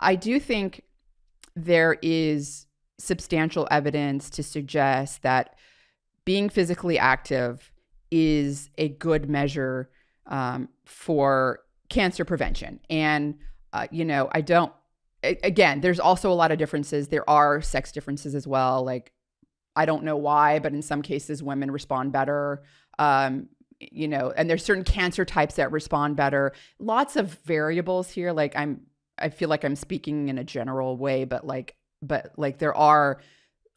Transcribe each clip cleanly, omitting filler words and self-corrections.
I do think there is substantial evidence to suggest that being physically active is a good measure for cancer prevention. And, I don't, again, there's also a lot of differences. There are sex differences as well. Like, I don't know why, but in some cases, women respond better. And there's certain cancer types that respond better. Lots of variables here. Like, I feel like I'm speaking in a general way, but there are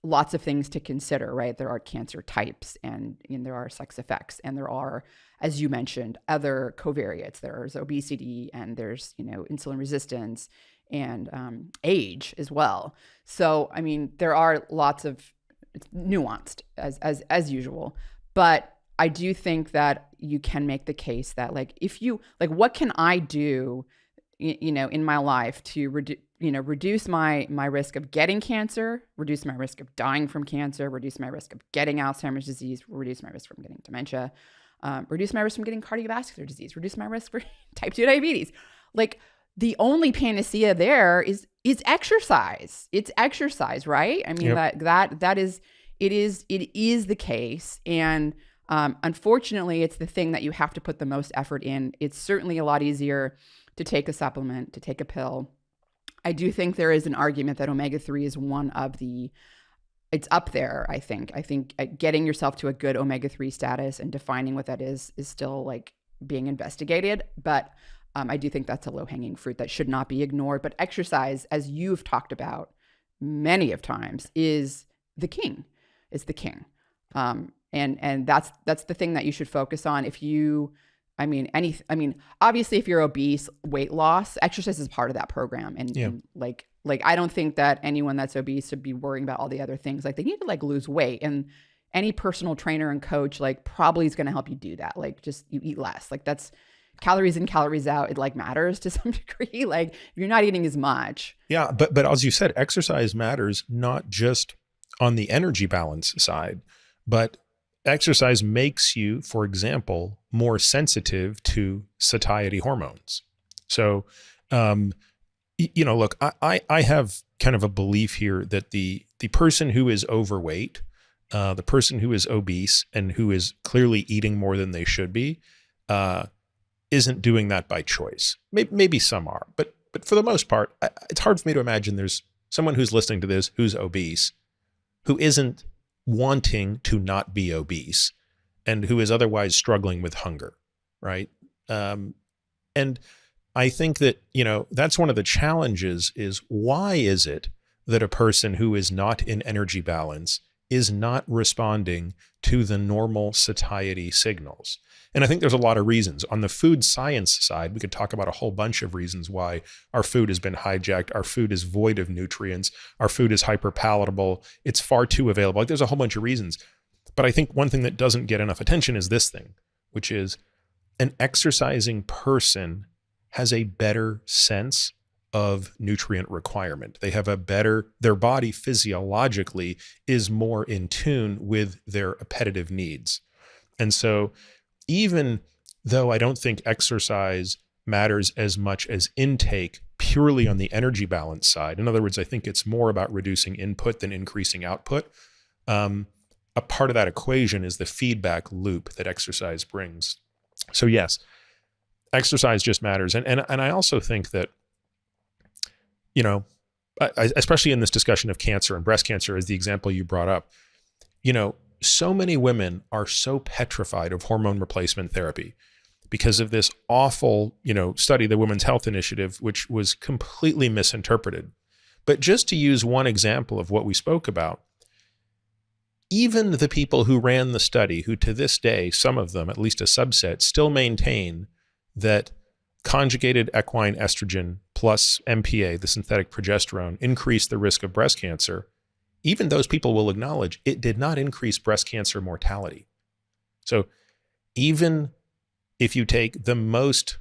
lots of things to consider, right? There are cancer types and there are sex effects, and there are, as you mentioned, other covariates. There's obesity, and there's, insulin resistance, and age as well. So, I mean, there are lots of, it's nuanced as usual, but I do think that you can make the case that what can I do, in my life to reduce my risk of getting cancer, reduce my risk of dying from cancer, reduce my risk of getting Alzheimer's disease, reduce my risk from getting dementia, reduce my risk from getting cardiovascular disease, reduce my risk for type 2 diabetes. Like, the only panacea there is exercise. It's exercise, right? I mean, yep. It is the case. And unfortunately, it's the thing that you have to put the most effort in. It's certainly a lot easier to take a supplement, to take a pill. I do think there is an argument that omega-3 is one of it's up there, I think. I think getting yourself to a good omega-3 status and defining what that is still like being investigated. But I do think that's a low-hanging fruit that should not be ignored. But exercise, as you've talked about many of times, is the king. And that's the thing that you should focus on. Obviously, if you're obese, weight loss, exercise is part of that program. And I don't think that anyone that's obese should be worrying about all the other things. Like, they need to lose weight, and any personal trainer and coach probably is going to help you do that. Just you eat less. That's calories in, calories out. It matters to some degree. If you're not eating as much. Yeah, but as you said, exercise matters not just on the energy balance side, but exercise makes you, for example, more sensitive to satiety hormones. So, look, I have kind of a belief here that the person who is overweight, the person who is obese and who is clearly eating more than they should be, isn't doing that by choice. Maybe some are, but for the most part, it's hard for me to imagine there's someone who's listening to this who's obese, who isn't wanting to not be obese, and who is otherwise struggling with hunger, right? And I think that, that's one of the challenges is, why is it that a person who is not in energy balance is not responding to the normal satiety signals? And I think there's a lot of reasons. On the food science side, we could talk about a whole bunch of reasons why our food has been hijacked. Our food is void of nutrients. Our food is hyper palatable. It's far too available. There's a whole bunch of reasons. But I think one thing that doesn't get enough attention is this thing, which is an exercising person has a better sense of nutrient requirement. They have their body physiologically is more in tune with their appetitive needs. And so even though I don't think exercise matters as much as intake purely on the energy balance side, in other words, I think it's more about reducing input than increasing output, a part of that equation is the feedback loop that exercise brings. So yes, exercise just matters. And I also think that, especially in this discussion of cancer and breast cancer as the example you brought up, so many women are so petrified of hormone replacement therapy because of this awful, study, the Women's Health Initiative, which was completely misinterpreted. But just to use one example of what we spoke about, even the people who ran the study, who to this day, some of them, at least a subset, still maintain that conjugated equine estrogen plus MPA, the synthetic progesterone, increased the risk of breast cancer, even those people will acknowledge it did not increase breast cancer mortality. So even if you take the most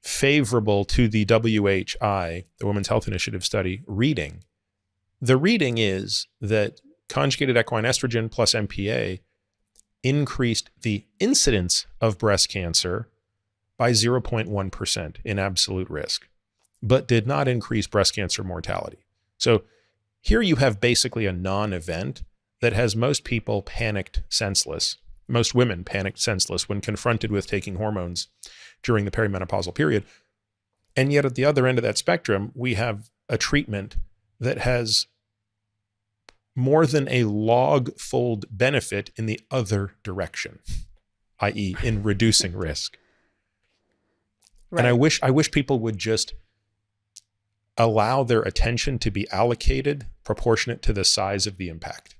favorable to the WHI, the Women's Health Initiative study, reading, the reading is that conjugated equine estrogen plus MPA increased the incidence of breast cancer by 0.1% in absolute risk. but did not increase breast cancer mortality. So here you have basically a non-event that has most people panicked senseless, most women panicked senseless when confronted with taking hormones during the perimenopausal period. And yet at the other end of that spectrum, we have a treatment that has more than a log-fold benefit in the other direction, i.e. in reducing risk. Right. And I wish people would just allow their attention to be allocated proportionate to the size of the impact.